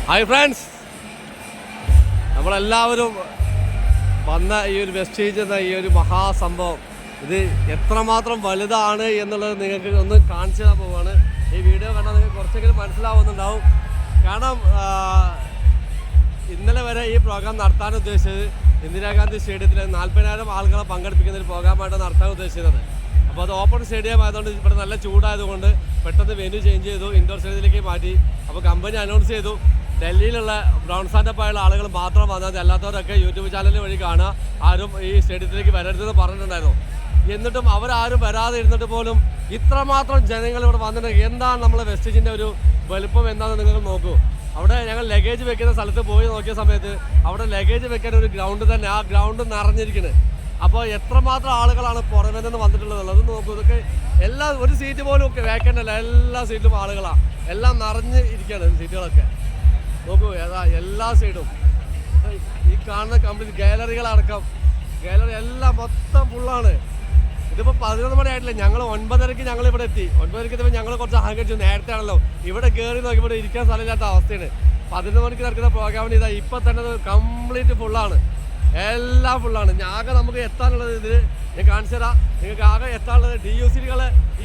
Hi friends, നമ്മളെല്ലാവരും വന്ന ഈ ഒരു വെസ്റ്റേജ് എന്ന ഈ ഒരു മഹാസംഭവം ഇത് എത്രമാത്രം വലുതാണ് എന്നുള്ളത് നിങ്ങൾക്ക് ഒന്ന് കാണിച്ചു തരാൻ പോവുകയാണ്. ഈ വീഡിയോ കണ്ടാൽ നിങ്ങൾക്ക് കുറച്ചെങ്കിലും മനസ്സിലാവുന്നുണ്ടാവും. കാരണം ഇന്നലെ വരെ ഈ പ്രോഗ്രാം നടത്താൻ ഉദ്ദേശിച്ചത് ഇന്ദിരാഗാന്ധി സ്റ്റേഡിയത്തിൽ 40,000 ആളുകളെ പങ്കെടുപ്പിക്കുന്ന ഒരു പ്രോഗ്രാമായിട്ട് നടത്താൻ ഉദ്ദേശിക്കുന്നത്. അപ്പോൾ അത് ഓപ്പൺ സ്റ്റേഡിയം ആയതുകൊണ്ട് ഇവിടെ നല്ല ചൂടായതുകൊണ്ട് പെട്ടെന്ന് വെന്യൂ ചേഞ്ച് ചെയ്തു, ഇൻഡോർ സ്റ്റേഡിയത്തിലേക്ക് മാറ്റി. അപ്പോൾ കമ്പനി അനൗൺസ് ചെയ്തു ഡൽഹിയിലുള്ള ബ്രൗൺ സാൻഡപ്പായുള്ള ആളുകൾ മാത്രം വന്നാൽ മതി, അല്ലാത്തവരൊക്കെ യൂട്യൂബ് ചാനൽ വഴി കാണുക, ആരും ഈ സ്റ്റേഡിയത്തിലേക്ക് വരരുതെന്ന് പറഞ്ഞിട്ടുണ്ടായിരുന്നു. എന്നിട്ടും അവരാരും വരാതെ ഇരുന്നിട്ട് പോലും ഇത്രമാത്രം ജനങ്ങൾ ഇവിടെ വന്നിട്ടുണ്ട്. എന്താണ് നമ്മളെ വെസ്റ്റേജിൻ്റെ ഒരു വലുപ്പം എന്താണെന്ന് നിങ്ങൾ നോക്കൂ. അവിടെ ഞങ്ങൾ ലഗേജ് വെക്കുന്ന സ്ഥലത്ത് പോയി നോക്കിയ സമയത്ത് അവിടെ ലഗേജ് വെക്കാൻ ഒരു ഗ്രൗണ്ട് തന്നെ, ആ ഗ്രൗണ്ട് നിറഞ്ഞിരിക്കുന്നത്. അപ്പോൾ എത്രമാത്രം ആളുകളാണ് പുറമേ നിന്ന് വന്നിട്ടുള്ളത് അത് നോക്കൂ. ഇതൊക്കെ ഒരു സീറ്റ് പോലും ഒക്കെ വേക്കൻ്റ് അല്ല, എല്ലാ സീറ്റും ആളുകളാണ്, എല്ലാം നിറഞ്ഞ് ഇരിക്കുകയാണ് സീറ്റുകളൊക്കെ. നോക്കൂ, എല്ലാ സൈഡും ഈ കാണുന്ന കംപ്ലീറ്റ് ഗാലറികളടക്കം, ഗാലറി എല്ലാം മൊത്തം ഫുള്ളാണ്. ഇതിപ്പോൾ 11 മണി ആയിട്ടില്ല, ഞങ്ങൾ 9:30 ഞങ്ങൾ ഇവിടെ എത്തി. 9:30 എത്തിയപ്പോൾ ഞങ്ങൾ കുറച്ച് അഹങ്കരിച്ചു, നേരത്തെ ആണല്ലോ. ഇവിടെ കയറി നോക്കി ഇവിടെ ഇരിക്കാൻ സ്ഥലമില്ലാത്ത അവസ്ഥയാണ്. 11 മണിക്ക് നടക്കുന്ന പ്രോഗ്രാമിന് ഇതാ ഇപ്പം തന്നെ കംപ്ലീറ്റ് ഫുള്ളാണ്, എല്ലാം ഫുള്ളാണ്. ആകെ നമുക്ക് എത്താനുള്ളത് ഇതിൽ ഞാൻ കാണിച്ചു തരാം. നിങ്ങൾക്ക് ആകെ എത്താനുള്ളത് DUCകളെ